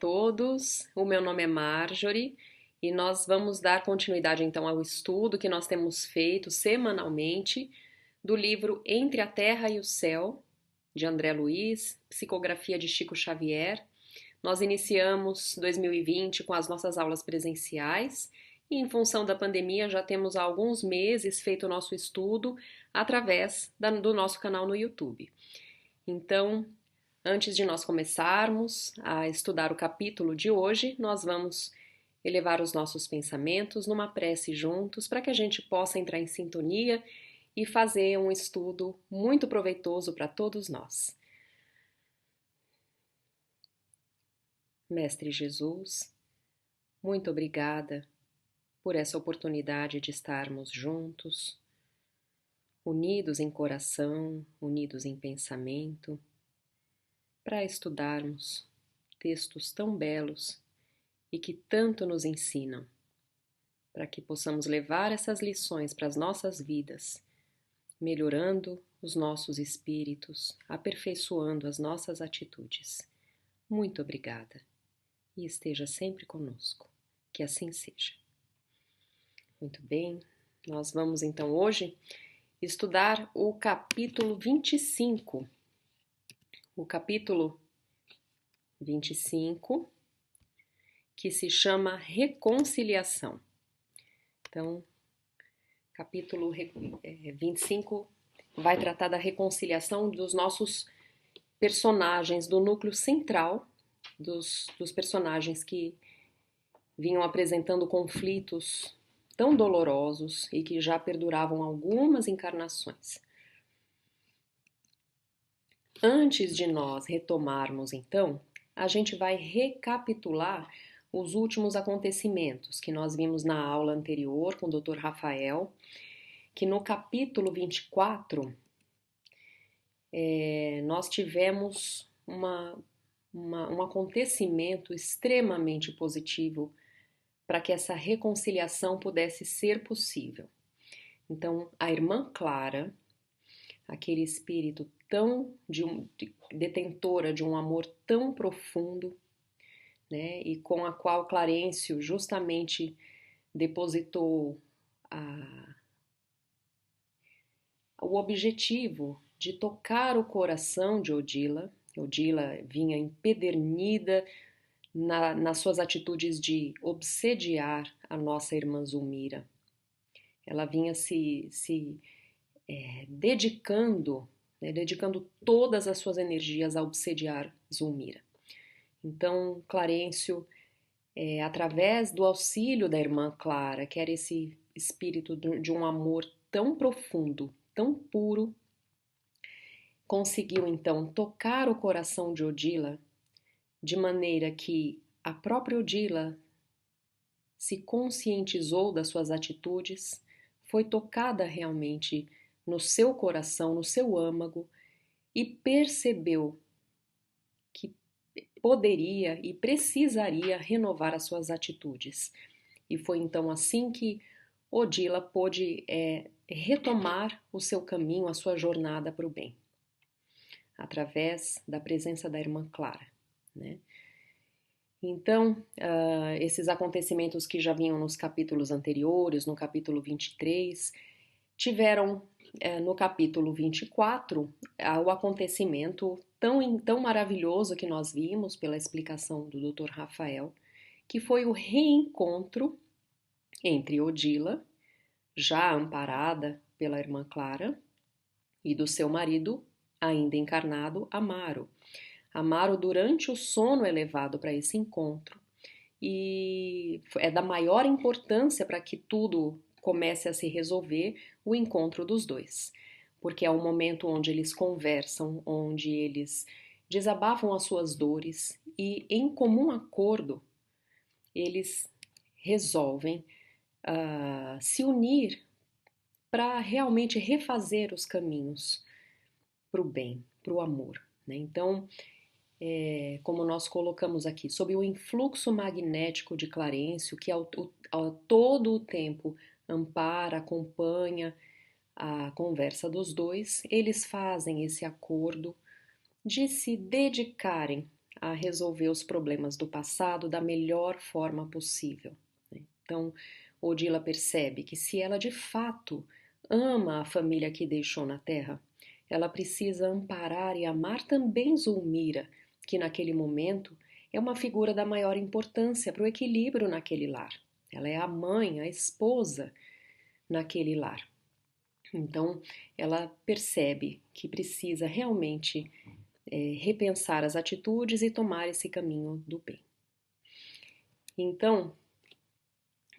todos. O meu nome é Marjorie e nós vamos dar continuidade então ao estudo que nós temos feito semanalmente do livro Entre a Terra e o Céu, de André Luiz, psicografia de Chico Xavier. Nós iniciamos 2020 com as nossas aulas presenciais e, em função da pandemia, já temos há alguns meses feito o nosso estudo através do nosso canal no YouTube. Então, antes de nós começarmos a estudar o capítulo de hoje, nós vamos elevar os nossos pensamentos numa prece juntos para que a gente possa entrar em sintonia e fazer um estudo muito proveitoso para todos nós. Mestre Jesus, muito obrigada por essa oportunidade de estarmos juntos, unidos em coração, unidos em pensamento, para estudarmos textos tão belos e que tanto nos ensinam, para que possamos levar essas lições para as nossas vidas, melhorando os nossos espíritos, aperfeiçoando as nossas atitudes. Muito obrigada e esteja sempre conosco. Que assim seja. Muito bem, nós vamos então hoje estudar o capítulo 25. O capítulo 25, que se chama Reconciliação. Então, capítulo 25 vai tratar da reconciliação dos nossos personagens, do núcleo central dos personagens que vinham apresentando conflitos tão dolorosos e que já perduravam algumas encarnações. Antes de nós retomarmos, então, a gente vai recapitular os últimos acontecimentos que nós vimos na aula anterior com o Dr. Rafael, que no capítulo 24 nós tivemos um acontecimento extremamente positivo para que essa reconciliação pudesse ser possível. Então, a irmã Clara, aquele espírito detentora de um amor tão profundo, né, e com a qual Clarencio justamente depositou o objetivo de tocar o coração de Odila. Odila vinha empedernida nas suas atitudes de obsediar a nossa irmã Zulmira. Ela vinha se dedicando todas as suas energias a obsediar Zulmira. Então, Clarencio, através do auxílio da irmã Clara, que era esse espírito de um amor tão profundo, tão puro, conseguiu então tocar o coração de Odila de maneira que a própria Odila se conscientizou das suas atitudes, foi tocada realmente no seu coração, no seu âmago, e percebeu que poderia e precisaria renovar as suas atitudes. E foi então assim que Odila pôde retomar o seu caminho, a sua jornada para o bem, através da presença da irmã Clara, né? Então, esses acontecimentos que já vinham nos capítulos anteriores, no capítulo 23, tiveram no capítulo 24 o acontecimento tão maravilhoso que nós vimos pela explicação do Dr. Rafael, que foi o reencontro entre Odila, já amparada pela irmã Clara, e do seu marido, ainda encarnado, Amaro. Amaro durante o sono é levado para esse encontro e é da maior importância para que tudo comece a se resolver o encontro dos dois, porque é o momento onde eles conversam, onde eles desabafam as suas dores e, em comum acordo, eles resolvem se unir para realmente refazer os caminhos para o bem, para o amor, né? Então, como nós colocamos aqui, sob o influxo magnético de Clarencio, que todo o tempo ampara, acompanha a conversa dos dois, eles fazem esse acordo de se dedicarem a resolver os problemas do passado da melhor forma possível. Então, Odila percebe que se ela de fato ama a família que deixou na Terra, ela precisa amparar e amar também Zulmira, que naquele momento é uma figura da maior importância para o equilíbrio naquele lar. Ela é a mãe, a esposa naquele lar. Então, ela percebe que precisa realmente repensar as atitudes e tomar esse caminho do bem. Então,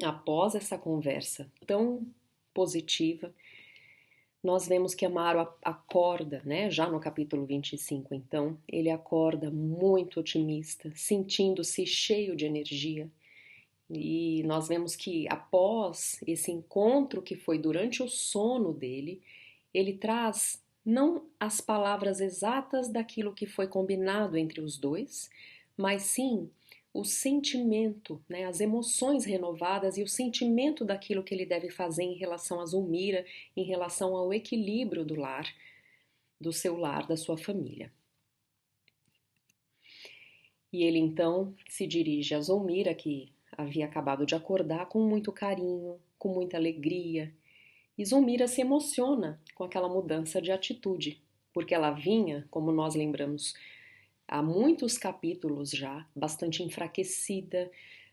após essa conversa tão positiva, nós vemos que Amaro acorda, né? Já no capítulo 25, então, ele acorda muito otimista, sentindo-se cheio de energia. E nós vemos que após esse encontro que foi durante o sono dele, ele traz não as palavras exatas daquilo que foi combinado entre os dois, mas sim o sentimento, né, as emoções renovadas e o sentimento daquilo que ele deve fazer em relação a Zulmira, em relação ao equilíbrio do lar, do seu lar, da sua família. E ele então se dirige a Zulmira, que havia acabado de acordar, com muito carinho, com muita alegria. E Zulmira se emociona com aquela mudança de atitude, porque ela vinha, como nós lembramos, há muitos capítulos já, bastante enfraquecida,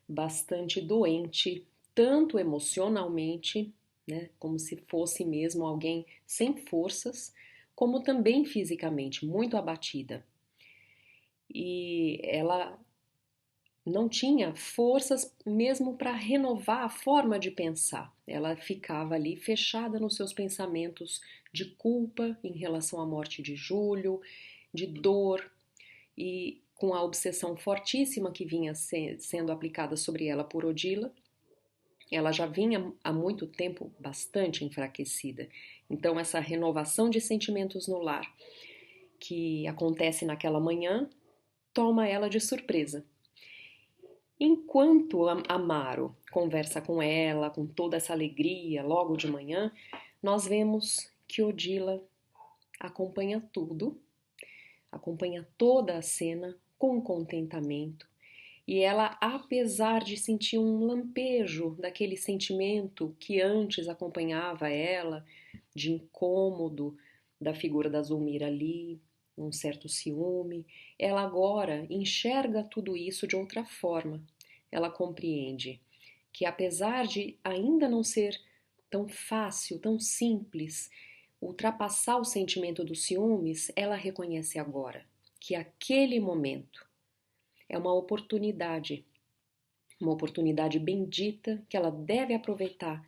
bastante doente, tanto emocionalmente, né, como se fosse mesmo alguém sem forças, como também fisicamente, muito abatida. E ela não tinha forças mesmo para renovar a forma de pensar. Ela ficava ali fechada nos seus pensamentos de culpa em relação à morte de Júlio, de dor e com a obsessão fortíssima que vinha sendo aplicada sobre ela por Odila. Ela já vinha há muito tempo bastante enfraquecida. Então essa renovação de sentimentos no lar que acontece naquela manhã toma ela de surpresa. Enquanto Amaro conversa com ela, com toda essa alegria, logo de manhã, nós vemos que Odila acompanha tudo, acompanha toda a cena com contentamento. E ela, apesar de sentir um lampejo daquele sentimento que antes acompanhava ela, de incômodo da figura da Zulmira ali, um certo ciúme, ela agora enxerga tudo isso de outra forma. Ela compreende que apesar de ainda não ser tão fácil, tão simples, ultrapassar o sentimento dos ciúmes, ela reconhece agora que aquele momento é uma oportunidade bendita que ela deve aproveitar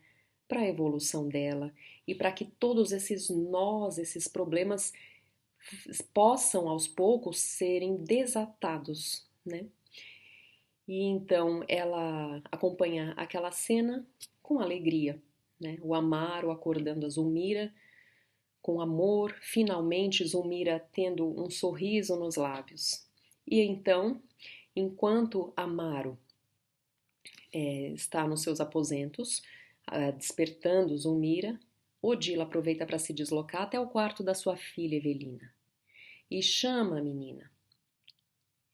para a evolução dela e para que todos esses nós, esses problemas possam aos poucos serem desatados, né? E então ela acompanha aquela cena com alegria, né? O Amaro acordando a Zulmira com amor, finalmente Zulmira tendo um sorriso nos lábios. E então, enquanto Amaro está nos seus aposentos, despertando Zulmira, Odila aproveita para se deslocar até o quarto da sua filha Evelina e chama a menina.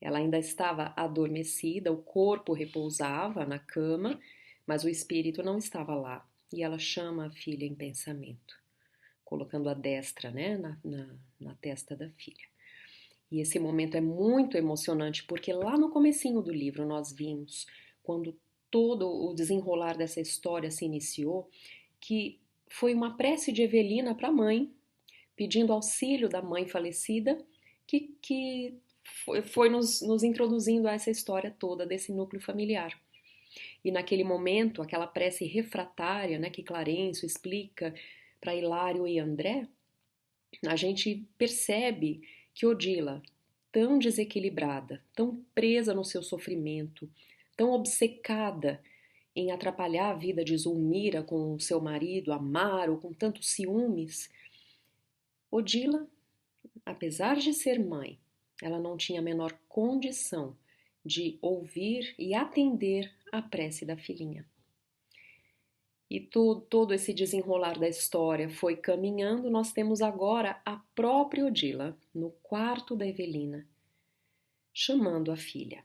Ela ainda estava adormecida, o corpo repousava na cama, mas o espírito não estava lá. E ela chama a filha em pensamento, colocando a destra, né, na testa da filha. E esse momento é muito emocionante, porque lá no comecinho do livro nós vimos, quando todo o desenrolar dessa história se iniciou, que foi uma prece de Evelina para a mãe, pedindo auxílio da mãe falecida, que foi nos introduzindo a essa história toda desse núcleo familiar. E naquele momento, aquela prece refratária, né, que Clarencio explica para Hilário e André, a gente percebe que Odila, tão desequilibrada, tão presa no seu sofrimento, tão obcecada em atrapalhar a vida de Zulmira com o seu marido Amaro, com tantos ciúmes, Odila, apesar de ser mãe, ela não tinha a menor condição de ouvir e atender à prece da filhinha. E todo esse desenrolar da história foi caminhando, nós temos agora a própria Odila, no quarto da Evelina, chamando a filha.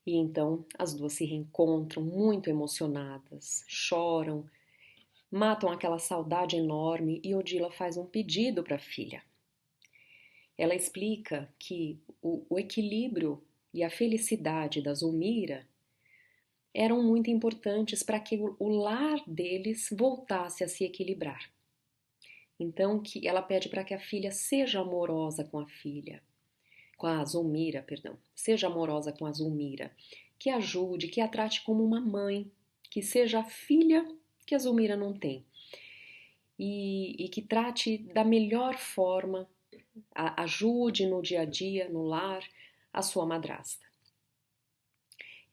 E então as duas se reencontram muito emocionadas, choram, matam aquela saudade enorme e Odila faz um pedido para a filha. Ela explica que o equilíbrio e a felicidade da Zulmira eram muito importantes para que o lar deles voltasse a se equilibrar. Então, que ela pede para que a filha seja amorosa com a filha, com a Zulmira, perdão, seja amorosa com a Zulmira, que ajude, que a trate como uma mãe, que seja a filha que a Zulmira não tem e que trate da melhor forma, ajude no dia a dia, no lar, a sua madrasta.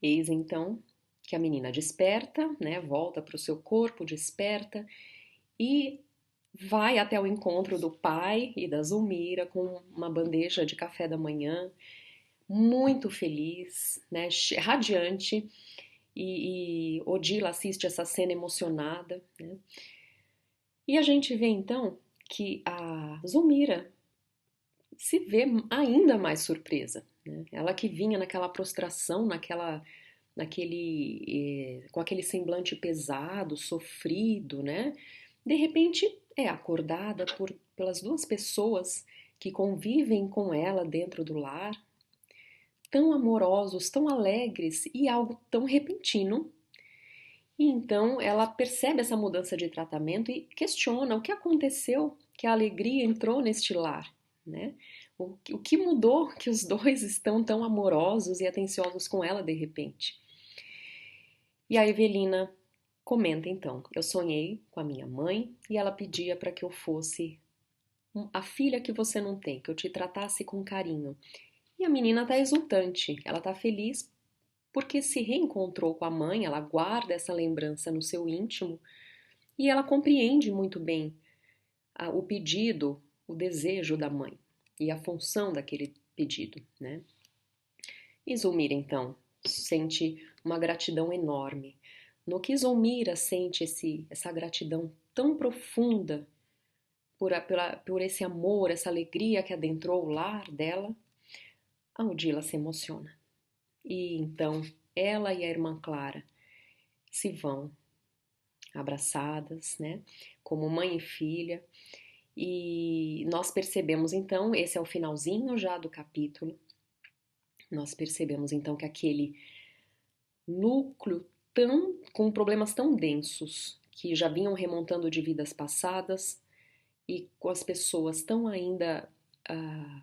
Eis então que a menina desperta, né, volta para o seu corpo, desperta e vai até o encontro do pai e da Zulmira com uma bandeja de café da manhã, muito feliz, né, radiante, e Odila assiste essa cena emocionada, né? E a gente vê então que a Zulmira se vê ainda mais surpresa, né? Ela que vinha naquela prostração, com aquele semblante pesado, sofrido, né? De repente é acordada pelas duas pessoas que convivem com ela dentro do lar, tão amorosos, tão alegres e algo tão repentino. E então ela percebe essa mudança de tratamento e questiona o que aconteceu, que a alegria entrou neste lar, né? O que mudou que os dois estão tão amorosos e atenciosos com ela de repente? E a Evelina comenta então: eu sonhei com a minha mãe e ela pedia para que eu fosse a filha que você não tem, que eu te tratasse com carinho. E a menina está exultante, ela está feliz porque se reencontrou com a mãe, ela guarda essa lembrança no seu íntimo e ela compreende muito bem o pedido, o desejo da mãe e a função daquele pedido, né? E Zulmira, então, sente uma gratidão enorme. No que Zulmira sente essa gratidão tão profunda por esse amor, essa alegria que adentrou o lar dela, a Odila se emociona. E então ela e a irmã Clara se vão abraçadas, né, como mãe e filha. E nós percebemos então, esse é o finalzinho já do capítulo, nós percebemos então que aquele núcleo com problemas tão densos, que já vinham remontando de vidas passadas e com as pessoas tão ainda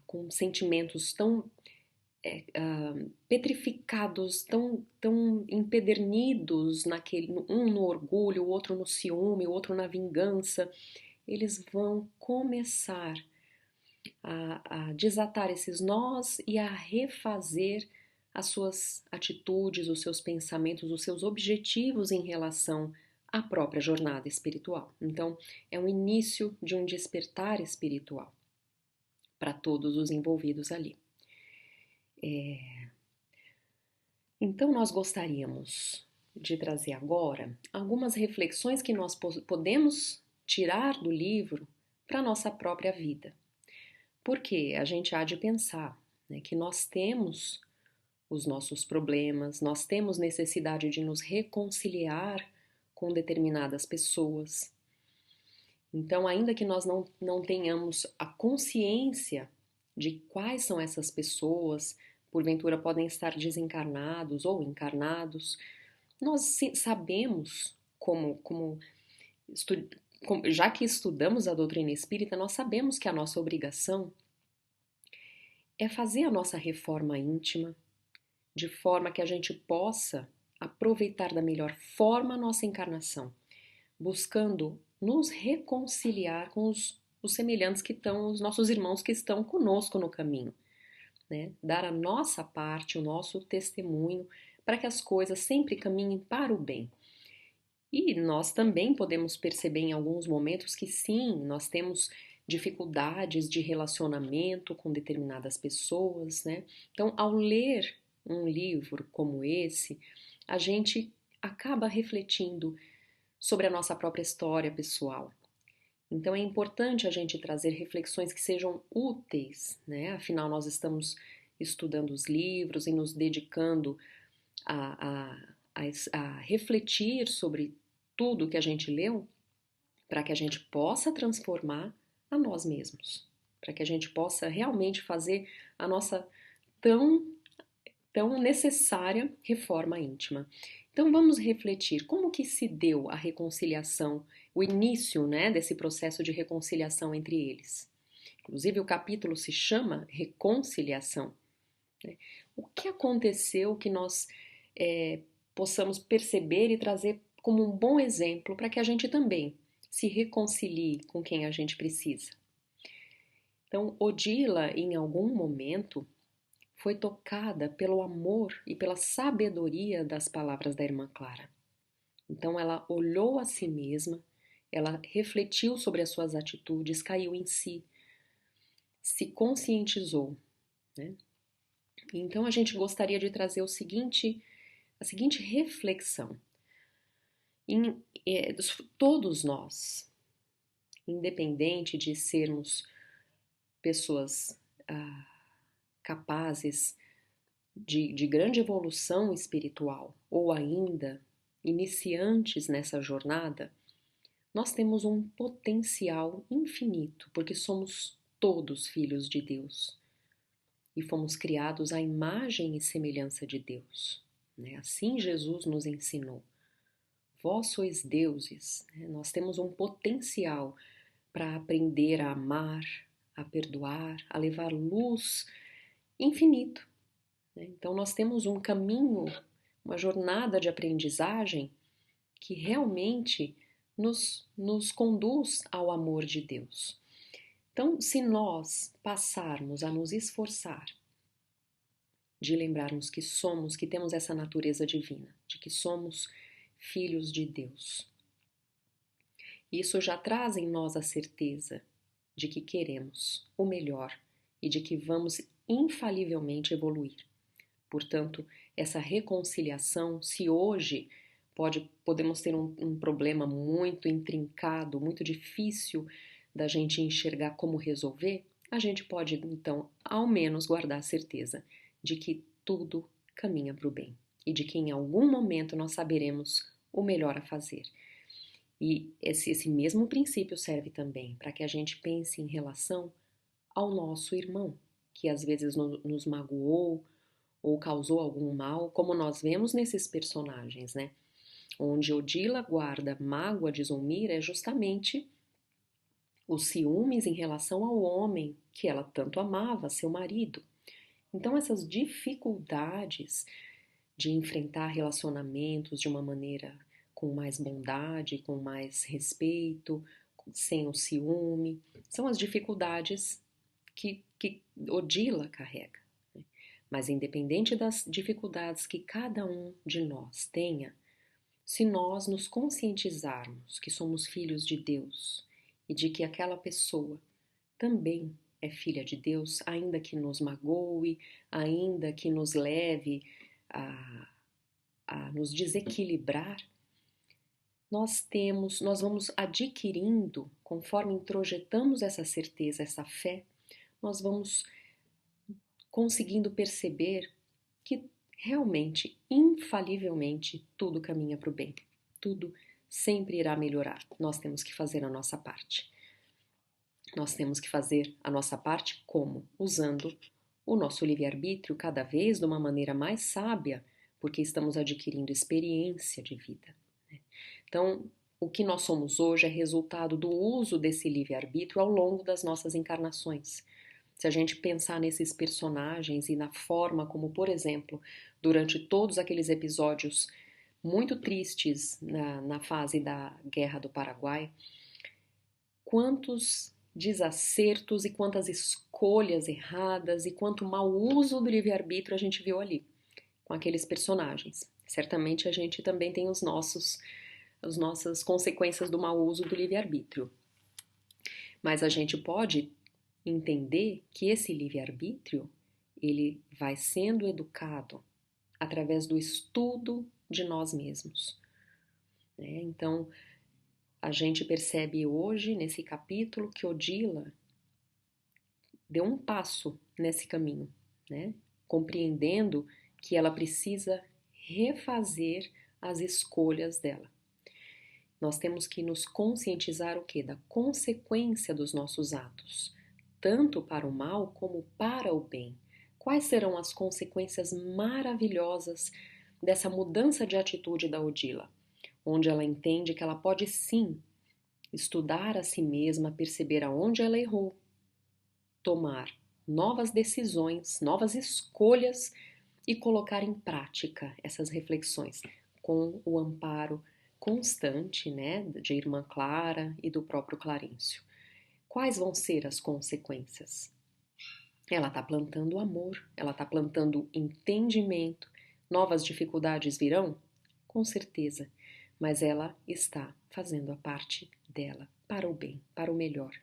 com sentimentos tão petrificados, tão empedernidos um no orgulho, o outro no ciúme, o outro na vingança, eles vão começar a desatar esses nós e a refazer as suas atitudes, os seus pensamentos, os seus objetivos em relação à própria jornada espiritual. Então, é um início de um despertar espiritual para todos os envolvidos ali. Então, nós gostaríamos de trazer agora algumas reflexões que nós podemos tirar do livro para a nossa própria vida. Porque a gente há de pensar, né, que nós temos os nossos problemas, nós temos necessidade de nos reconciliar com determinadas pessoas. Então, ainda que nós não tenhamos a consciência de quais são essas pessoas, porventura podem estar desencarnados ou encarnados, nós sabemos já que estudamos a doutrina espírita, nós sabemos que a nossa obrigação é fazer a nossa reforma íntima, de forma que a gente possa aproveitar da melhor forma a nossa encarnação, buscando nos reconciliar com os semelhantes que estão, os nossos irmãos que estão conosco no caminho, né? Dar a nossa parte, o nosso testemunho, para que as coisas sempre caminhem para o bem. E nós também podemos perceber em alguns momentos que sim, nós temos dificuldades de relacionamento com determinadas pessoas, né? Então, ao ler um livro como esse, a gente acaba refletindo sobre a nossa própria história pessoal. Então é importante a gente trazer reflexões que sejam úteis, né? Afinal, nós estamos estudando os livros e nos dedicando a refletir sobre tudo que a gente leu para que a gente possa transformar a nós mesmos, para que a gente possa realmente fazer a nossa tão, tão necessária reforma íntima. Então vamos refletir como que se deu a reconciliação, o início, né, desse processo de reconciliação entre eles. Inclusive o capítulo se chama Reconciliação. Né? O que aconteceu que nós possamos perceber e trazer como um bom exemplo para que a gente também se reconcilie com quem a gente precisa. Então, Odila, em algum momento, foi tocada pelo amor e pela sabedoria das palavras da irmã Clara. Então, ela olhou a si mesma, ela refletiu sobre as suas atitudes, caiu em si, se conscientizou, né? Então, a gente gostaria de trazer a seguinte reflexão. Todos nós, independente de sermos pessoas capazes de grande evolução espiritual ou ainda iniciantes nessa jornada, nós temos um potencial infinito, porque somos todos filhos de Deus e fomos criados à imagem e semelhança de Deus. Né? Assim Jesus nos ensinou. Vós sois deuses, né? Nós temos um potencial para aprender a amar, a perdoar, a levar luz infinito. Né? Então, nós temos um caminho, uma jornada de aprendizagem que realmente nos conduz ao amor de Deus. Então, se nós passarmos a nos esforçar de lembrarmos que temos essa natureza divina, de que somos filhos de Deus, isso já traz em nós a certeza de que queremos o melhor e de que vamos infalivelmente evoluir. Portanto, essa reconciliação, se hoje podemos ter um problema muito intrincado, muito difícil da gente enxergar como resolver, a gente pode então ao menos guardar a certeza de que tudo caminha para o bem e de que em algum momento nós saberemos o melhor a fazer. E esse mesmo princípio serve também para que a gente pense em relação ao nosso irmão, que às vezes nos magoou ou causou algum mal, como nós vemos nesses personagens, né? Onde Odila guarda mágoa de Zulmira é justamente os ciúmes em relação ao homem que ela tanto amava, seu marido. Então essas dificuldades de enfrentar relacionamentos de uma maneira com mais bondade, com mais respeito, sem o ciúme, são as dificuldades que Odila carrega. Né? Mas independente das dificuldades que cada um de nós tenha, se nós nos conscientizarmos que somos filhos de Deus e de que aquela pessoa também é filha de Deus, ainda que nos magoe, ainda que nos leve a nos desequilibrar, nós vamos adquirindo, conforme introjetamos essa certeza, essa fé, nós vamos conseguindo perceber que realmente, infalivelmente, tudo caminha para o bem. Tudo sempre irá melhorar. Nós temos que fazer a nossa parte. Nós temos que fazer a nossa parte como? Usando o nosso livre-arbítrio cada vez de uma maneira mais sábia, porque estamos adquirindo experiência de vida. Então, o que nós somos hoje é resultado do uso desse livre-arbítrio ao longo das nossas encarnações. Se a gente pensar nesses personagens e na forma como, por exemplo, durante todos aqueles episódios muito tristes na fase da Guerra do Paraguai, quantos desacertos e quantas escolhas erradas e quanto mau uso do livre-arbítrio a gente viu ali, com aqueles personagens. Certamente a gente também tem as nossas consequências do mau uso do livre-arbítrio. Mas a gente pode entender que esse livre-arbítrio ele vai sendo educado através do estudo de nós mesmos. Né? Então, a gente percebe hoje, nesse capítulo, que Odila deu um passo nesse caminho, né? Compreendendo que ela precisa refazer as escolhas dela. Nós temos que nos conscientizar o quê? Da consequência dos nossos atos, tanto para o mal como para o bem. Quais serão as consequências maravilhosas dessa mudança de atitude da Odila? Onde ela entende que ela pode sim estudar a si mesma, perceber aonde ela errou, tomar novas decisões, novas escolhas e colocar em prática essas reflexões com o amparo constante, né, de irmã Clara e do próprio Clarencio. Quais vão ser as consequências? Ela está plantando amor, ela está plantando entendimento. Novas dificuldades virão? Com certeza, mas ela está fazendo a parte dela para o bem, para o melhor,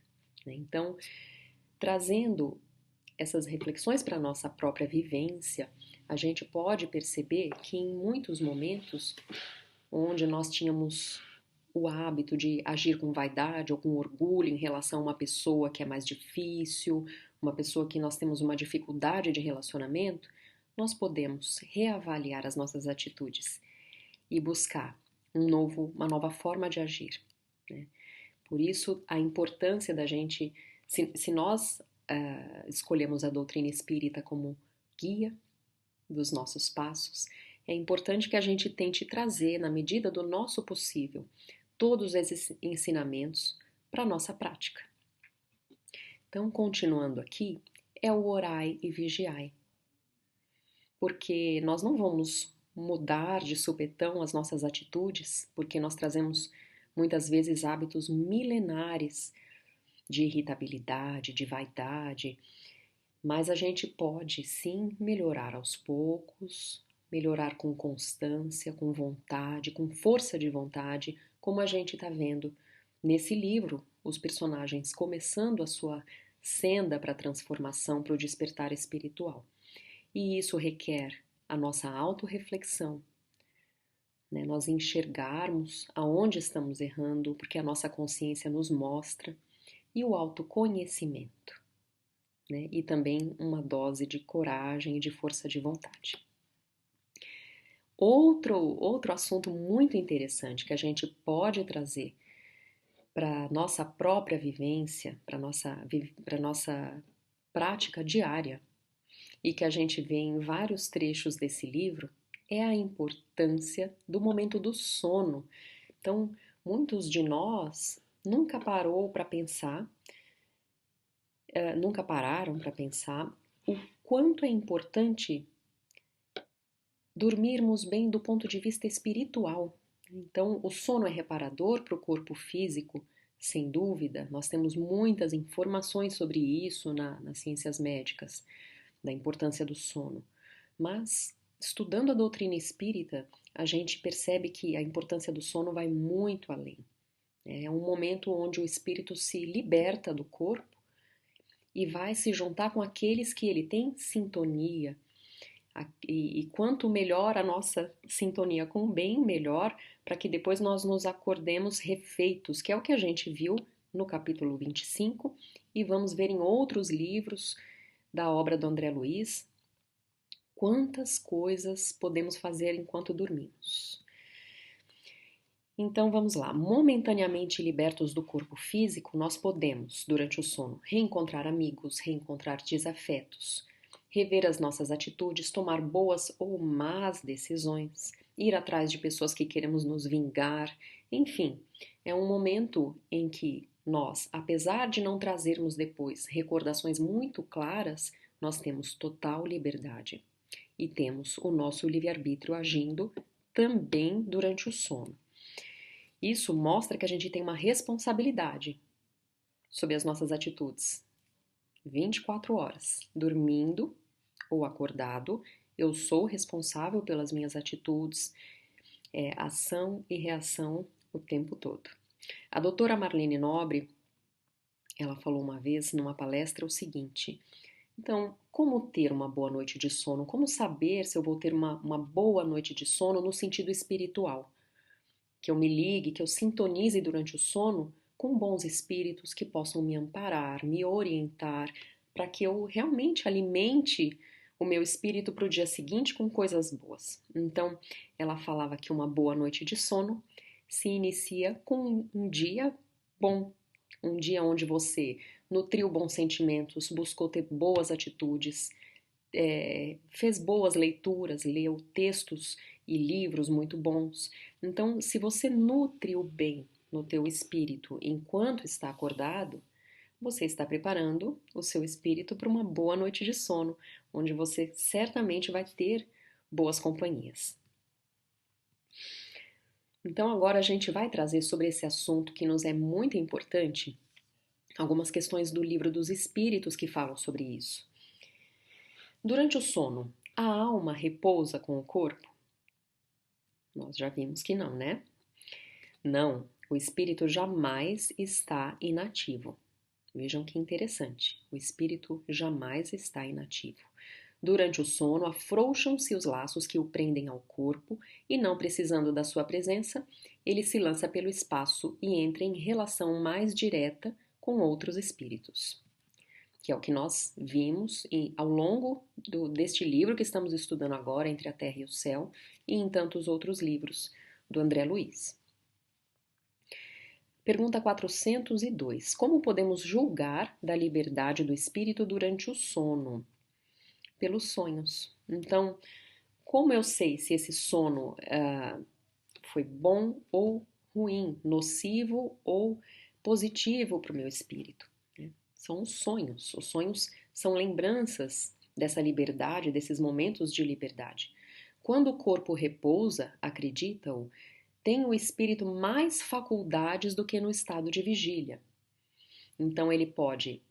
né? Então, trazendo essas reflexões para a nossa própria vivência, a gente pode perceber que em muitos momentos onde nós tínhamos o hábito de agir com vaidade ou com orgulho em relação a uma pessoa que é mais difícil, uma pessoa que nós temos uma dificuldade de relacionamento, nós podemos reavaliar as nossas atitudes e buscar uma nova forma de agir, né? Por isso, a importância da gente, se nós escolhemos a doutrina espírita como guia dos nossos passos, é importante que a gente tente trazer, na medida do nosso possível, todos esses ensinamentos para a nossa prática. Então, continuando aqui, é o orai e vigiai. Porque nós não vamos mudar de supetão as nossas atitudes, porque nós trazemos muitas vezes hábitos milenares de irritabilidade, de vaidade, mas a gente pode sim melhorar aos poucos, melhorar com constância, com vontade, com força de vontade, como a gente está vendo nesse livro, os personagens começando a sua senda para a transformação, para o despertar espiritual. E isso requer a nossa autorreflexão, né? Nós enxergarmos aonde estamos errando, porque a nossa consciência nos mostra, e o autoconhecimento, né? E também uma dose de coragem e de força de vontade. Outro assunto muito interessante que a gente pode trazer para a nossa própria vivência, para a nossa prática diária, e que a gente vê em vários trechos desse livro, é a importância do momento do sono. Então, muitos de nós nunca pararam para pensar o quanto é importante dormirmos bem do ponto de vista espiritual. Então, o sono é reparador para o corpo físico, sem dúvida. Nós temos muitas informações sobre isso nas ciências médicas, da importância do sono. Mas, estudando a doutrina espírita, a gente percebe que a importância do sono vai muito além. É um momento onde o espírito se liberta do corpo e vai se juntar com aqueles que ele tem sintonia. E quanto melhor a nossa sintonia com o bem, melhor, para que depois nós nos acordemos refeitos, que é o que a gente viu no capítulo 25 e vamos ver em outros livros da obra do André Luiz. Quantas coisas podemos fazer enquanto dormimos. Então vamos lá, momentaneamente libertos do corpo físico, nós podemos, durante o sono, reencontrar amigos, reencontrar desafetos, rever as nossas atitudes, tomar boas ou más decisões, ir atrás de pessoas que queremos nos vingar, enfim, é um momento em que nós, apesar de não trazermos depois recordações muito claras, nós temos total liberdade e temos o nosso livre-arbítrio agindo também durante o sono. Isso mostra que a gente tem uma responsabilidade sobre as nossas atitudes. 24 horas, dormindo ou acordado, eu sou responsável pelas minhas atitudes, ação e reação o tempo todo. A doutora Marlene Nobre, ela falou uma vez numa palestra o seguinte: então, como ter uma boa noite de sono? Como saber se eu vou ter uma boa noite de sono no sentido espiritual? que eu me ligue, que eu sintonize durante o sono com bons espíritos que possam me amparar, me orientar, para que eu realmente alimente o meu espírito para o dia seguinte com coisas boas. Então, ela falava que uma boa noite de sono se inicia com um dia bom, um dia onde você nutriu bons sentimentos, buscou ter boas atitudes, fez boas leituras, leu textos e livros muito bons. Então, se você nutre o bem no teu espírito enquanto está acordado, você está preparando o seu espírito para uma boa noite de sono, onde você certamente vai ter boas companhias. Então, agora a gente vai trazer sobre esse assunto que nos é muito importante, algumas questões do livro dos Espíritos que falam sobre isso. Durante o sono, a alma repousa com o corpo? Nós já vimos que não, né? Não, o espírito jamais está inativo. Vejam que interessante, o espírito jamais está inativo. Durante o sono, afrouxam-se os laços que o prendem ao corpo e, não precisando da sua presença, ele se lança pelo espaço e entra em relação mais direta com outros espíritos, que é o que nós vimos ao longo deste livro que estamos estudando agora, Entre a Terra e o Céu, e em tantos outros livros do André Luiz. Pergunta 402. Como podemos julgar da liberdade do espírito durante o sono? Pelos sonhos. Então, como eu sei se esse sono foi bom ou ruim, nocivo ou positivo para o meu espírito? São os sonhos. Os sonhos são lembranças dessa liberdade, desses momentos de liberdade. Quando o corpo repousa, acredita-o, tem o espírito mais faculdades do que no estado de vigília. Então ele pode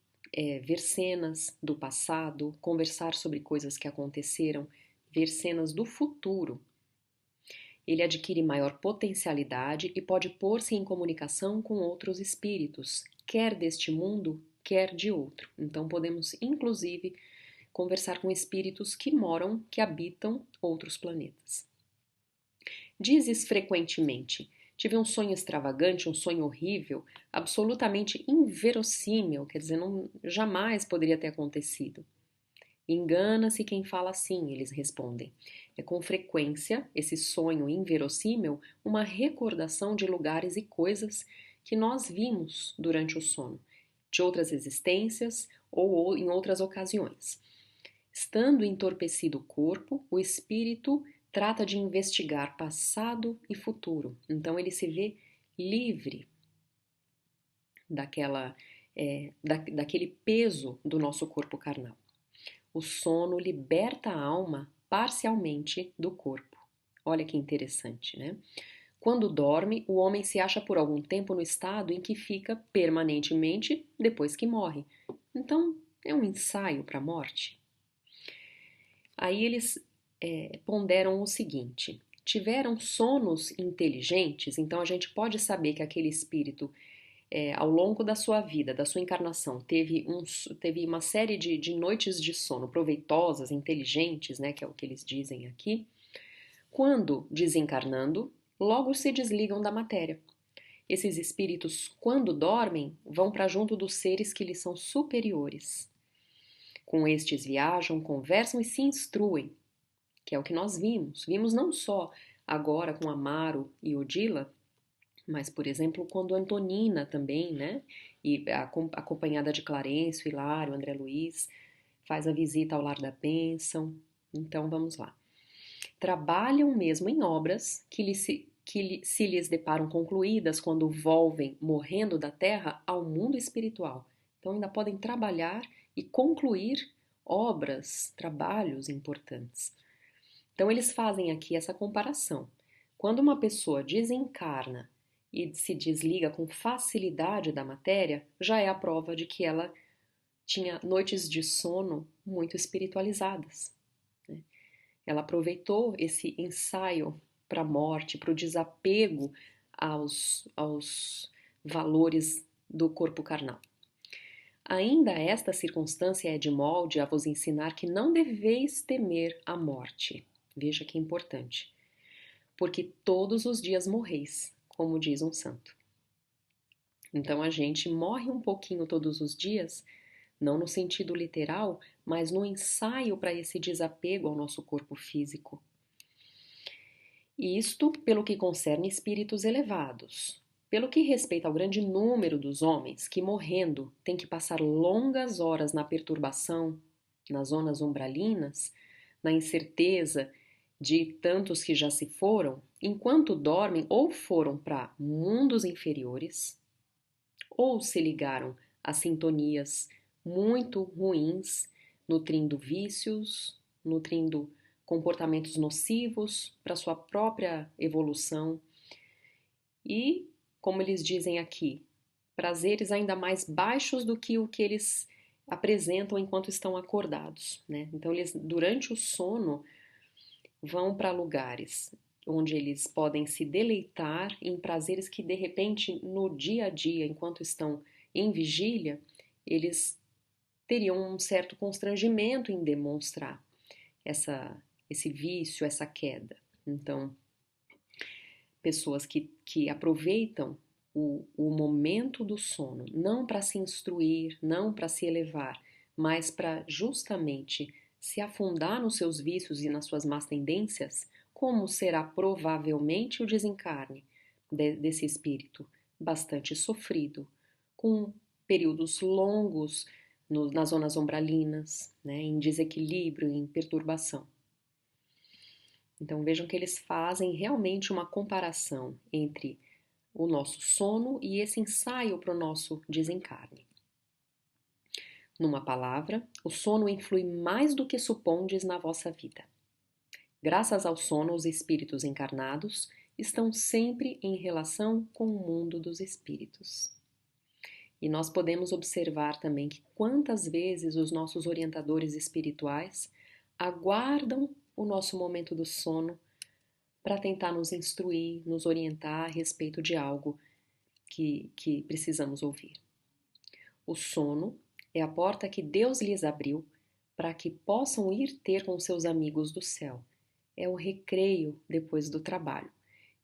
ver cenas do passado, conversar sobre coisas que aconteceram, ver cenas do futuro. Ele adquire maior potencialidade e pode pôr-se em comunicação com outros espíritos, quer deste mundo, quer de outro. Então podemos, inclusive, conversar com espíritos que moram, que habitam outros planetas. Dizes frequentemente: tive um sonho extravagante, um sonho horrível, absolutamente inverossímil, quer dizer, jamais poderia ter acontecido. Engana-se quem fala assim, eles respondem. É com frequência esse sonho inverossímil uma recordação de lugares e coisas que nós vimos durante o sono, de outras existências ou em outras ocasiões. Estando entorpecido o corpo, o espírito trata de investigar passado e futuro. Então ele se vê livre daquele peso do nosso corpo carnal. O sono liberta a alma parcialmente do corpo. Olha que interessante, né? Quando dorme, o homem se acha por algum tempo no estado em que fica permanentemente depois que morre. Então, é um ensaio para a morte. Aí eles ponderam o seguinte: tiveram sonos inteligentes, então a gente pode saber que aquele espírito, ao longo da sua vida, da sua encarnação, teve uma série de noites de sono proveitosas, inteligentes, né, que é o que eles dizem aqui. Quando desencarnando, logo se desligam da matéria. Esses espíritos, quando dormem, vão para junto dos seres que lhes são superiores. Com estes viajam, conversam e se instruem, que é o que nós vimos. Vimos não só agora com Amaro e Odila, mas, por exemplo, quando Antonina também, né, e acompanhada de Clarencio, Hilário, André Luiz, faz a visita ao Lar da Bênção. Então, vamos lá. Trabalham mesmo em obras que se lhes deparam concluídas quando volvem, morrendo da terra, ao mundo espiritual. Então, ainda podem trabalhar e concluir obras, trabalhos importantes. Então, eles fazem aqui essa comparação. Quando uma pessoa desencarna e se desliga com facilidade da matéria, já é a prova de que ela tinha noites de sono muito espiritualizadas. Né? Ela aproveitou esse ensaio para a morte, para o desapego aos valores do corpo carnal. Ainda esta circunstância é de molde a vos ensinar que não deveis temer a morte. Veja que importante. Porque todos os dias morreis, como diz um santo. Então a gente morre um pouquinho todos os dias, não no sentido literal, mas no ensaio para esse desapego ao nosso corpo físico. E isto pelo que concerne espíritos elevados. Pelo que respeita ao grande número dos homens que, morrendo, têm que passar longas horas na perturbação, nas zonas umbralinas, na incerteza de tantos que já se foram, enquanto dormem ou foram para mundos inferiores, ou se ligaram a sintonias muito ruins, nutrindo vícios, nutrindo comportamentos nocivos para sua própria evolução e, como eles dizem aqui, prazeres ainda mais baixos do que o que eles apresentam enquanto estão acordados, né? Então eles durante o sono vão para lugares onde eles podem se deleitar em prazeres que de repente no dia a dia, enquanto estão em vigília, eles teriam um certo constrangimento em demonstrar esse vício, essa queda. Então, pessoas que aproveitam o momento do sono, não para se instruir, não para se elevar, mas para justamente se afundar nos seus vícios e nas suas más tendências, como será provavelmente o desencarne desse espírito, bastante sofrido, com períodos longos nas zonas umbralinas, né, em desequilíbrio, em perturbação. Então vejam que eles fazem realmente uma comparação entre o nosso sono e esse ensaio para o nosso desencarne. Numa palavra, o sono influi mais do que supondes na vossa vida. Graças ao sono, os espíritos encarnados estão sempre em relação com o mundo dos espíritos. E nós podemos observar também que quantas vezes os nossos orientadores espirituais aguardam o nosso momento do sono para tentar nos instruir, nos orientar a respeito de algo que precisamos ouvir. O sono é a porta que Deus lhes abriu para que possam ir ter com seus amigos do céu. É o recreio depois do trabalho,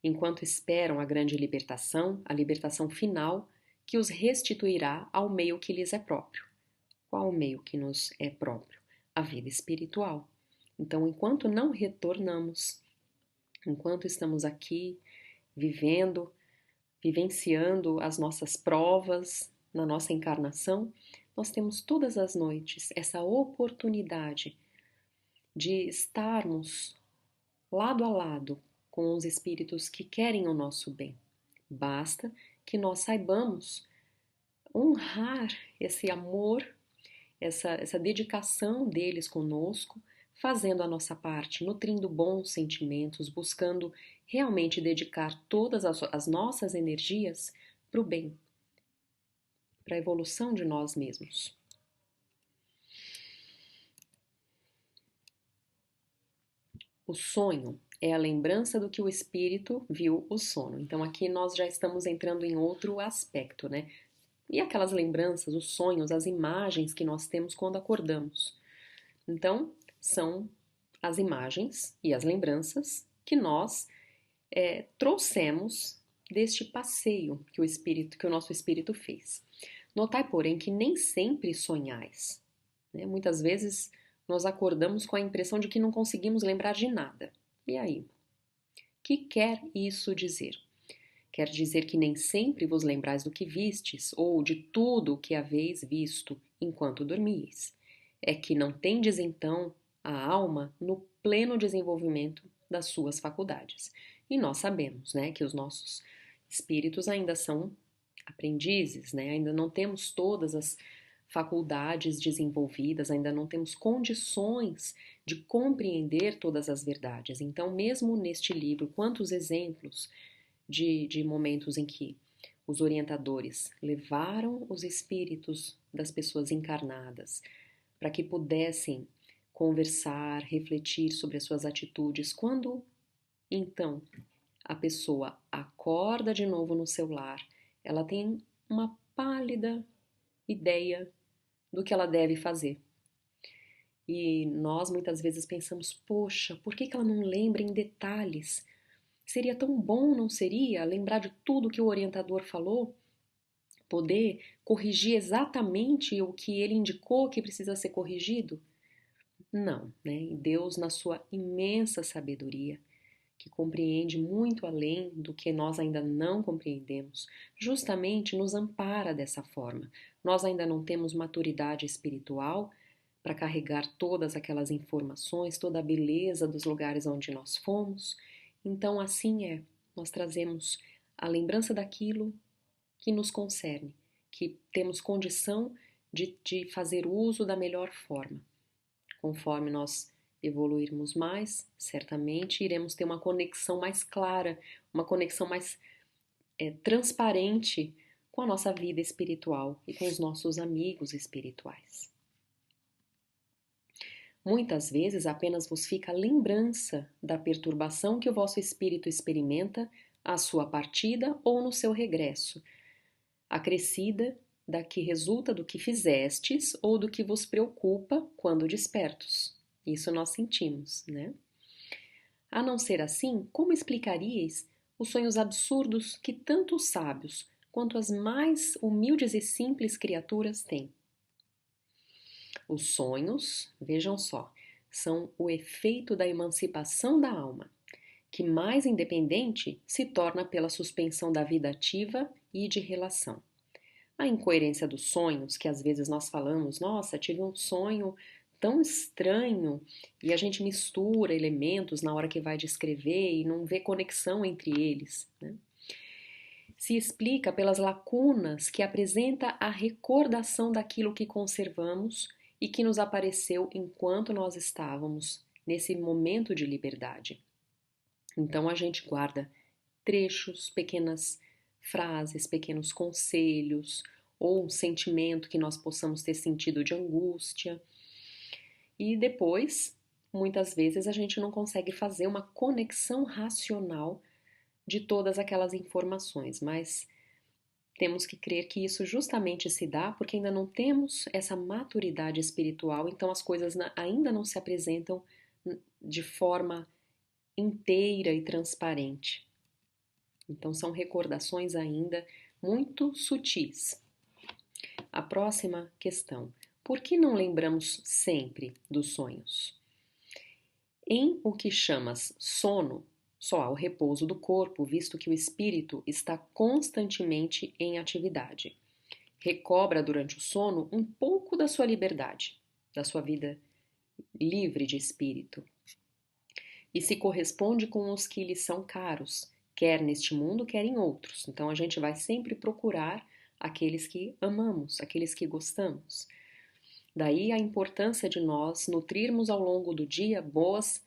enquanto esperam a grande libertação, a libertação final, que os restituirá ao meio que lhes é próprio. Qual o meio que nos é próprio? A vida espiritual. Então, enquanto não retornamos, enquanto estamos aqui vivendo, vivenciando as nossas provas na nossa encarnação, nós temos todas as noites essa oportunidade de estarmos lado a lado com os espíritos que querem o nosso bem. Basta que nós saibamos honrar esse amor, essa dedicação deles conosco, fazendo a nossa parte, nutrindo bons sentimentos, buscando realmente dedicar todas as nossas energias para o bem, para a evolução de nós mesmos. O sonho é a lembrança do que o espírito viu o sono. Então aqui nós já estamos entrando em outro aspecto, né? E aquelas lembranças, os sonhos, as imagens que nós temos quando acordamos. Então, são as imagens e as lembranças que nós trouxemos deste passeio que o nosso espírito fez. Notai, porém, que nem sempre sonhais, né? Muitas vezes nós acordamos com a impressão de que não conseguimos lembrar de nada. E aí? O que quer isso dizer? Quer dizer que nem sempre vos lembrais do que vistes, ou de tudo o que haveis visto enquanto dormíeis. É que não tendes então a alma no pleno desenvolvimento das suas faculdades. E nós sabemos, né, que os nossos espíritos ainda são aprendizes, né? Ainda não temos todas as faculdades desenvolvidas, ainda não temos condições de compreender todas as verdades. Então, mesmo neste livro, quantos exemplos de momentos em que os orientadores levaram os espíritos das pessoas encarnadas para que pudessem conversar, refletir sobre as suas atitudes. Quando, então, a pessoa acorda de novo no seu lar, ela tem uma pálida ideia do que ela deve fazer. E nós muitas vezes pensamos, poxa, por que ela não lembra em detalhes Seria tão bom, não seria, lembrar de tudo que o orientador falou? Poder corrigir exatamente o que ele indicou que precisa ser corrigido? Não, né? E Deus, na sua imensa sabedoria, que compreende muito além do que nós ainda não compreendemos, justamente nos ampara dessa forma. Nós ainda não temos maturidade espiritual para carregar todas aquelas informações, toda a beleza dos lugares onde nós fomos. Então, assim é, nós trazemos a lembrança daquilo que nos concerne, que temos condição de fazer uso da melhor forma. Conforme nós evoluirmos mais, certamente iremos ter uma conexão mais clara, uma conexão mais transparente com a nossa vida espiritual e com os nossos amigos espirituais. Muitas vezes apenas vos fica a lembrança da perturbação que o vosso espírito experimenta à sua partida ou no seu regresso, acrescida da que resulta do que fizestes ou do que vos preocupa quando despertos. Isso nós sentimos, né? A não ser assim, como explicaríeis os sonhos absurdos que tanto os sábios quanto as mais humildes e simples criaturas têm? Os sonhos, vejam só, são o efeito da emancipação da alma, que mais independente se torna pela suspensão da vida ativa e de relação. A incoerência dos sonhos, que às vezes nós falamos, nossa, tive um sonho tão estranho, e a gente mistura elementos na hora que vai descrever e não vê conexão entre eles, né? Se explica pelas lacunas que apresenta a recordação daquilo que conservamos e que nos apareceu enquanto nós estávamos nesse momento de liberdade. Então a gente guarda trechos, pequenas frases, pequenos conselhos, ou um sentimento que nós possamos ter sentido de angústia. E depois, muitas vezes, a gente não consegue fazer uma conexão racional de todas aquelas informações, mas temos que crer que isso justamente se dá porque ainda não temos essa maturidade espiritual, então as coisas ainda não se apresentam de forma inteira e transparente. Então são recordações ainda muito sutis. A próxima questão: por que não lembramos sempre dos sonhos? Em o que chamas sono, só há o repouso do corpo, visto que o espírito está constantemente em atividade. Recobra durante o sono um pouco da sua liberdade, da sua vida livre de espírito, e se corresponde com os que lhe são caros, quer neste mundo, quer em outros. Então a gente vai sempre procurar aqueles que amamos, aqueles que gostamos. Daí a importância de nós nutrirmos ao longo do dia boas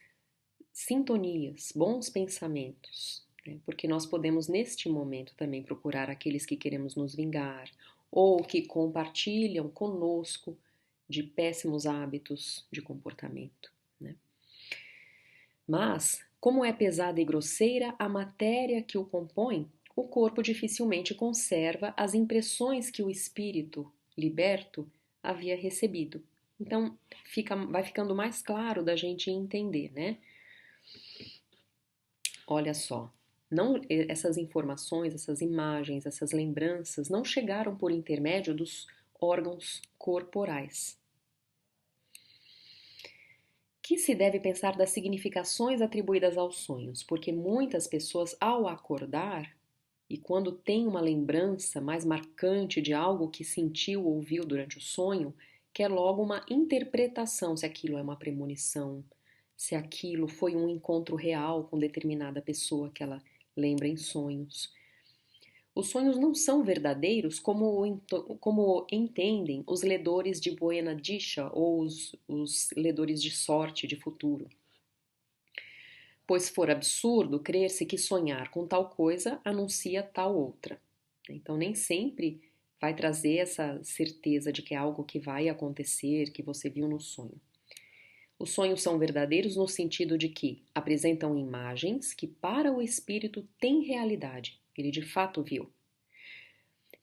sintonias, bons pensamentos, né? Porque nós podemos neste momento também procurar aqueles que queremos nos vingar ou que compartilham conosco de péssimos hábitos de comportamento, né? Mas, como é pesada e grosseira a matéria que o compõe, o corpo dificilmente conserva as impressões que o espírito liberto havia recebido. Então, vai ficando mais claro da gente entender, né? Olha só, não, essas informações, essas imagens, essas lembranças não chegaram por intermédio dos órgãos corporais. Que se deve pensar das significações atribuídas aos sonhos, porque muitas pessoas, ao acordar, e quando tem uma lembrança mais marcante de algo que sentiu ou ouviu durante o sonho, quer logo uma interpretação se aquilo é uma premonição, se aquilo foi um encontro real com determinada pessoa que ela lembra em sonhos. Os sonhos não são verdadeiros como entendem os ledores de Buena Dicha ou os ledores de sorte de futuro. Pois for absurdo crer-se que sonhar com tal coisa anuncia tal outra. Então nem sempre vai trazer essa certeza de que é algo que vai acontecer, que você viu no sonho. Os sonhos são verdadeiros no sentido de que apresentam imagens que para o espírito têm realidade, ele de fato viu.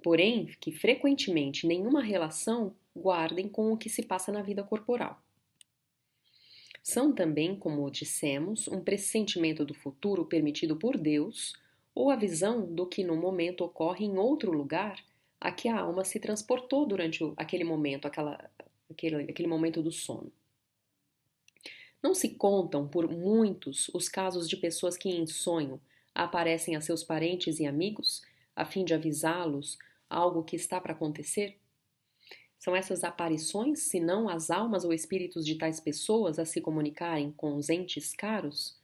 Porém, que frequentemente nenhuma relação guardem com o que se passa na vida corporal. São também, como dissemos, um pressentimento do futuro permitido por Deus ou a visão do que no momento ocorre em outro lugar a que a alma se transportou durante aquele momento, aquele momento do sono. Não se contam por muitos os casos de pessoas que em sonho aparecem a seus parentes e amigos a fim de avisá-los algo que está para acontecer? São essas aparições, se não as almas ou espíritos de tais pessoas a se comunicarem com os entes caros?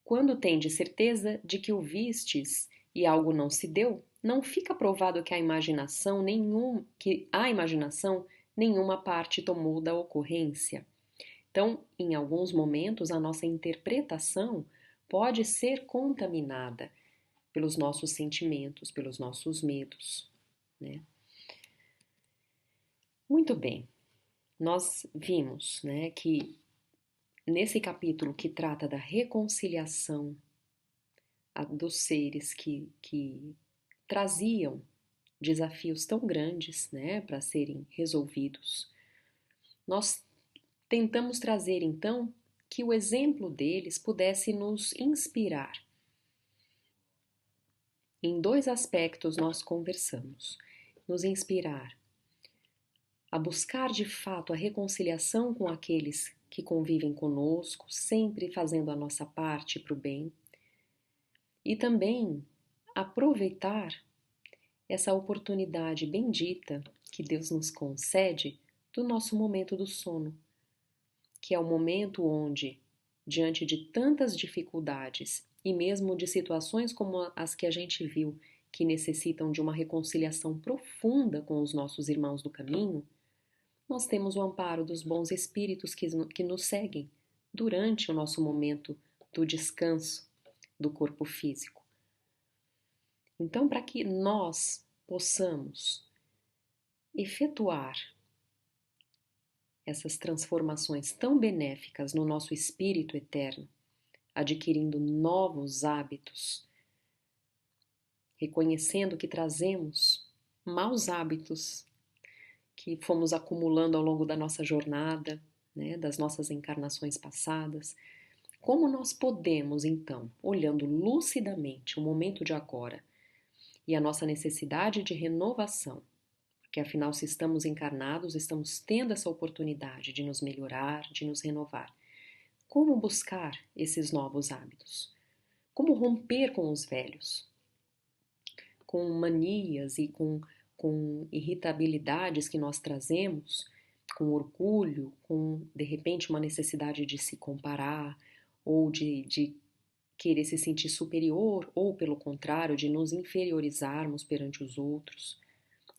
Quando tendes certeza de que o vistes e algo não se deu, não fica provado que a imaginação nenhuma parte tomou da ocorrência. Então, em alguns momentos, a nossa interpretação pode ser contaminada pelos nossos sentimentos, pelos nossos medos, né? Muito bem, nós vimos, né, que nesse capítulo que trata da reconciliação dos seres que traziam desafios tão grandes, né, para serem resolvidos, nós tentamos trazer então que o exemplo deles pudesse nos inspirar. Em dois aspectos nós conversamos: nos inspirar a buscar de fato a reconciliação com aqueles que convivem conosco, sempre fazendo a nossa parte para o bem, e também aproveitar essa oportunidade bendita que Deus nos concede do nosso momento do sono, que é o momento onde, diante de tantas dificuldades e mesmo de situações como as que a gente viu, que necessitam de uma reconciliação profunda com os nossos irmãos do caminho, nós temos o amparo dos bons espíritos que nos seguem durante o nosso momento do descanso do corpo físico. Então, para que nós possamos efetuar essas transformações tão benéficas no nosso espírito eterno, adquirindo novos hábitos, reconhecendo que trazemos maus hábitos que fomos acumulando ao longo da nossa jornada, né, das nossas encarnações passadas, como nós podemos, então, olhando lucidamente o momento de agora e a nossa necessidade de renovação, porque afinal, se estamos encarnados, estamos tendo essa oportunidade de nos melhorar, de nos renovar. Como buscar esses novos hábitos? Como romper com os velhos? Com manias e com irritabilidades que nós trazemos, com orgulho, com de repente uma necessidade de se comparar ou de querer se sentir superior ou pelo contrário, de nos inferiorizarmos perante os outros.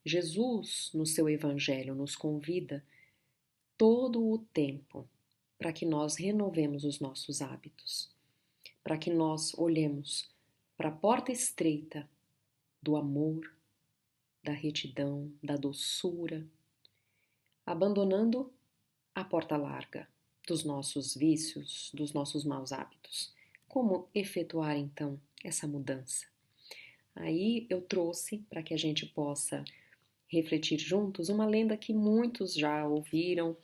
Jesus, no seu evangelho, nos convida todo o tempo para que nós renovemos os nossos hábitos, para que nós olhemos para a porta estreita do amor, da retidão, da doçura, abandonando a porta larga dos nossos vícios, dos nossos maus hábitos. Como efetuar então essa mudança? Aí eu trouxe para que a gente possa refletir juntos uma lenda que muitos já ouviram,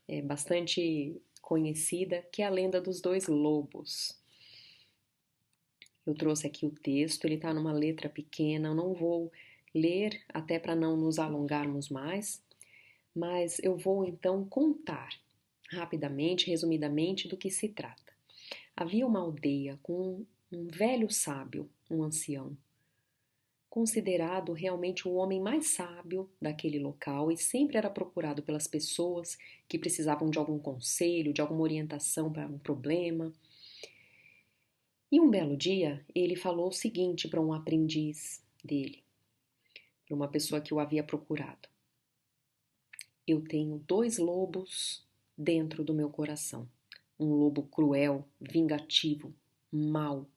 é bastante conhecida, que é a lenda dos dois lobos. Eu trouxe aqui o texto, ele está numa letra pequena, eu não vou ler até para não nos alongarmos mais, mas eu vou então contar rapidamente, resumidamente, do que se trata. Havia uma aldeia com um velho sábio, um ancião, considerado realmente o homem mais sábio daquele local e sempre era procurado pelas pessoas que precisavam de algum conselho, de alguma orientação para um problema. E um belo dia ele falou o seguinte para um aprendiz dele, para uma pessoa que o havia procurado: eu tenho dois lobos dentro do meu coração. Um lobo cruel, vingativo, mau,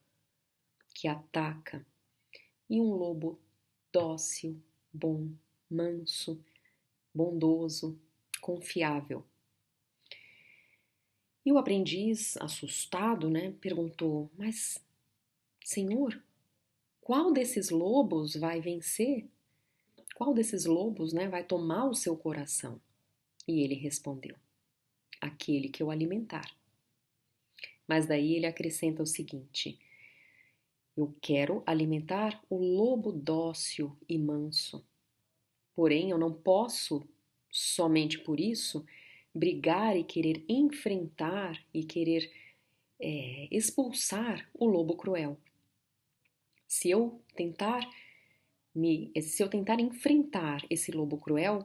que ataca, e um lobo dócil, bom, manso, bondoso, confiável. E o aprendiz, assustado, né, perguntou: mas, senhor, qual desses lobos vai vencer? Qual desses lobos, né, vai tomar o seu coração? E ele respondeu: aquele que eu alimentar. Mas daí ele acrescenta o seguinte: eu quero alimentar o lobo dócil e manso. Porém, eu não posso, somente por isso, brigar e querer enfrentar e querer expulsar o lobo cruel. Se eu tentar enfrentar esse lobo cruel,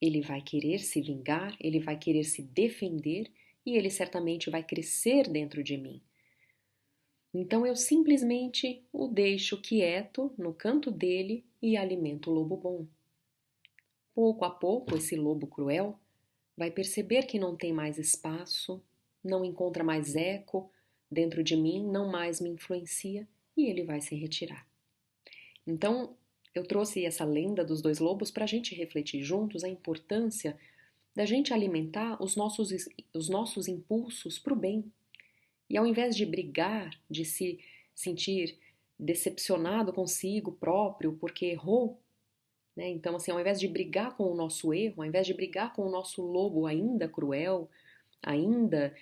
ele vai querer se vingar, ele vai querer se defender e ele certamente vai crescer dentro de mim. Então eu simplesmente o deixo quieto no canto dele e alimento o lobo bom. Pouco a pouco, esse lobo cruel vai perceber que não tem mais espaço, não encontra mais eco dentro de mim, não mais me influencia e ele vai se retirar. Então, eu trouxe essa lenda dos dois lobos para a gente refletir juntos a importância da gente alimentar os nossos impulsos para o bem. E ao invés de brigar, de se sentir decepcionado consigo próprio porque errou, né? Então, assim, ao invés de brigar com o nosso erro, ao invés de brigar com o nosso lobo ainda cruel, ainda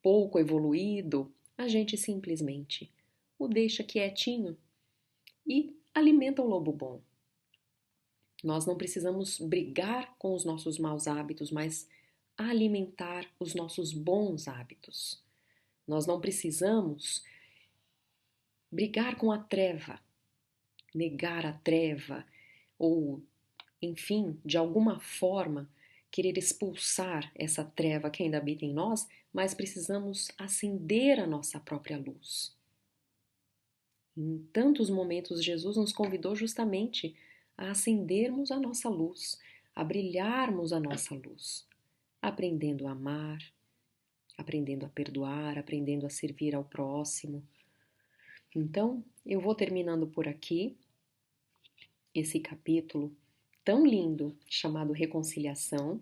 pouco evoluído, a gente simplesmente o deixa quietinho e alimenta o lobo bom. Nós não precisamos brigar com os nossos maus hábitos, mas alimentar os nossos bons hábitos. Nós não precisamos brigar com a treva, negar a treva ou, enfim, de alguma forma querer expulsar essa treva que ainda habita em nós, mas precisamos acender a nossa própria luz. Em tantos momentos, Jesus nos convidou justamente a acendermos a nossa luz, a brilharmos a nossa luz, aprendendo a amar, aprendendo a perdoar, aprendendo a servir ao próximo. Então, eu vou terminando por aqui esse capítulo tão lindo chamado Reconciliação.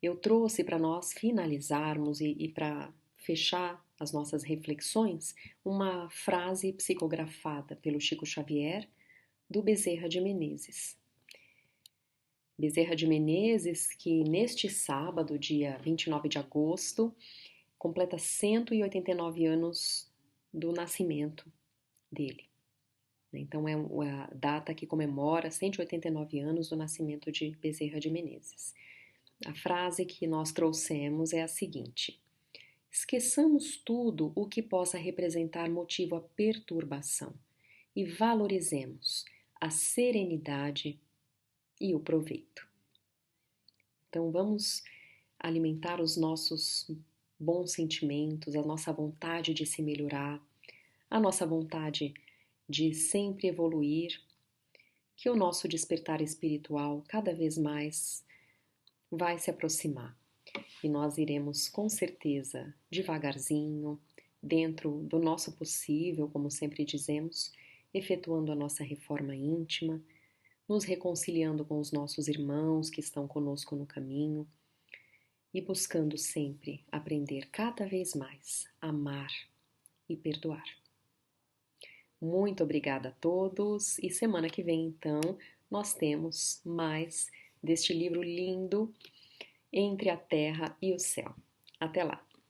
Eu trouxe para nós finalizarmos e para fechar as nossas reflexões uma frase psicografada pelo Chico Xavier do Bezerra de Menezes. Bezerra de Menezes, que neste sábado, dia 29 de agosto, completa 189 anos do nascimento dele. Então é a data que comemora 189 anos do nascimento de Bezerra de Menezes. A frase que nós trouxemos é a seguinte: esqueçamos tudo o que possa representar motivo à perturbação e valorizemos a serenidade e o proveito. Então vamos alimentar os nossos bons sentimentos, a nossa vontade de se melhorar, a nossa vontade de sempre evoluir, que o nosso despertar espiritual cada vez mais vai se aproximar. E nós iremos com certeza, devagarzinho, dentro do nosso possível, como sempre dizemos, efetuando a nossa reforma íntima, nos reconciliando com os nossos irmãos que estão conosco no caminho e buscando sempre aprender cada vez mais a amar e perdoar. Muito obrigada a todos e semana que vem, então, nós temos mais deste livro lindo, Entre a Terra e o Céu. Até lá!